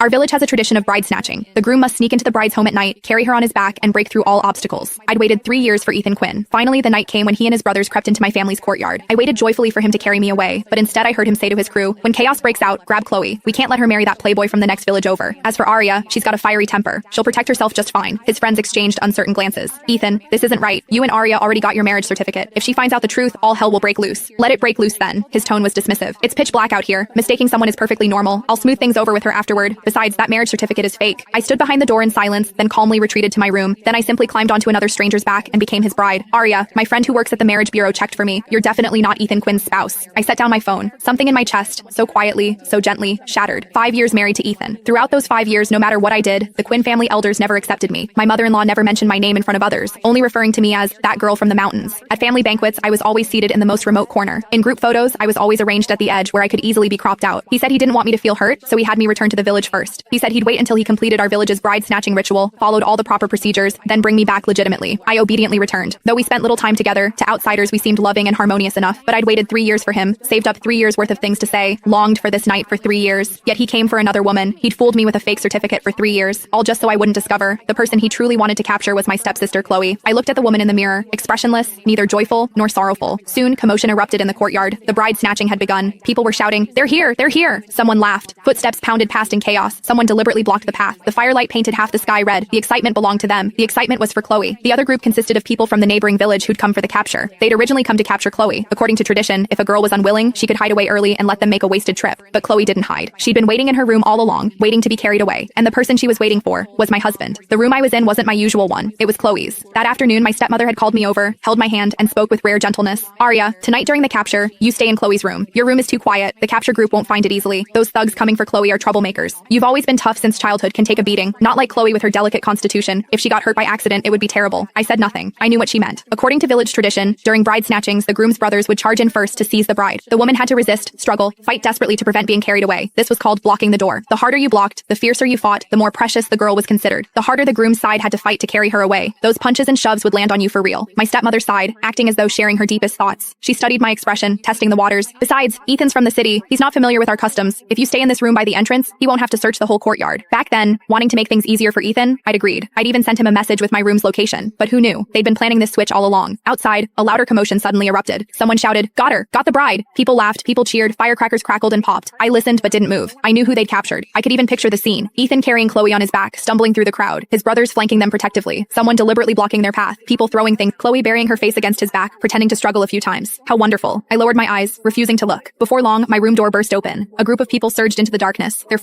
Our village has a tradition of bride snatching. The groom must sneak into the bride's home at night, carry her on his back, and break through all obstacles. I'd waited 3 years for Ethan Quinn. Finally, the night came when he and his brothers crept into my family's courtyard. I waited joyfully for him to carry me away, but instead I heard him say to his crew, "When chaos breaks out, grab Chloe. We can't let her marry that playboy from the next village over. As for Arya, she's got a fiery temper. She'll protect herself just fine." His friends exchanged uncertain glances. "Ethan, this isn't right. You and Arya already got your marriage certificate. If she finds out the truth, all hell will break loose." "Let it break loose then." His tone was dismissive. "It's pitch black out here. Mistaking someone is perfectly normal. I'll smooth things over with her afterward. Besides, that marriage certificate is fake." I stood behind the door in silence, then calmly retreated to my room. Then I simply climbed onto another stranger's back and became his bride. "Arya, my friend who works at the marriage bureau checked for me. You're definitely not Ethan Quinn's spouse." I set down my phone. Something in my chest, so quietly, so gently, shattered. 5 years married to Ethan. Throughout those 5 years, no matter what I did, the Quinn family elders never accepted me. My mother-in-law never mentioned my name in front of others, only referring to me as that girl from the mountains. At family banquets, I was always seated in the most remote corner. In group photos, I was always arranged at the edge where I could easily be cropped out. He said he didn't want me to feel hurt, so he had me return to the village first. He said he'd wait until he completed our village's bride snatching ritual, followed all the proper procedures, then bring me back legitimately. I obediently returned. Though we spent little time together, to outsiders we seemed loving and harmonious enough, but I'd waited 3 years for him, saved up 3 years worth of things to say, longed for this night for 3 years. Yet he came for another woman. He'd fooled me with a fake certificate for 3 years, all just so I wouldn't discover. The person he truly wanted to capture was my stepsister Chloe. I looked at the woman in the mirror, expressionless, neither joyful nor sorrowful. Soon, commotion erupted in the courtyard. The bride snatching had begun. People were shouting, "They're here! They're here!" Someone laughed. Footsteps pounded past in chaos. Someone deliberately blocked the path. The firelight painted half the sky red. The excitement belonged to them. The excitement was for Chloe. The other group consisted of people from the neighboring village who'd come for the capture. They'd originally come to capture Chloe. According to tradition, if a girl was unwilling, she could hide away early and let them make a wasted trip. But Chloe didn't hide. She'd been waiting in her room all along, waiting to be carried away. And the person she was waiting for was my husband. The room I was in wasn't my usual one. It was Chloe's. That afternoon, my stepmother had called me over, held my hand, and spoke with rare gentleness. "Arya, tonight during the capture, you stay in Chloe's room. Your room is too quiet. The capture group won't find it easily. Those thugs coming for Chloe are troublemakers. You've always been tough since childhood, can take a beating. Not like Chloe with her delicate constitution. If she got hurt by accident, it would be terrible." I said nothing. I knew what she meant. According to village tradition, during bride snatchings, the groom's brothers would charge in first to seize the bride. The woman had to resist, struggle, fight desperately to prevent being carried away. This was called blocking the door. The harder you blocked, the fiercer you fought, the more precious the girl was considered. The harder the groom's side had to fight to carry her away. Those punches and shoves would land on you for real. My stepmother sighed, acting as though sharing her deepest thoughts. She studied my expression, testing the waters. "Besides, Ethan's from the city. He's not familiar with our customs. If you stay in this room by the entrance, he won't have to search the whole courtyard." Back then, wanting to make things easier for Ethan, I'd agreed. I'd even sent him a message with my room's location. But who knew? They'd been planning this switch all along. Outside, a louder commotion suddenly erupted. Someone shouted, "Got her! Got the bride!" People laughed, people cheered, firecrackers crackled and popped. I listened but didn't move. I knew who they'd captured. I could even picture the scene. Ethan carrying Chloe on his back, stumbling through the crowd. His brothers flanking them protectively. Someone deliberately blocking their path. People throwing things. Chloe burying her face against his back, pretending to struggle a few times. How wonderful. I lowered my eyes, refusing to look. Before long, my room door burst open. A group of people surged into the darkness. Their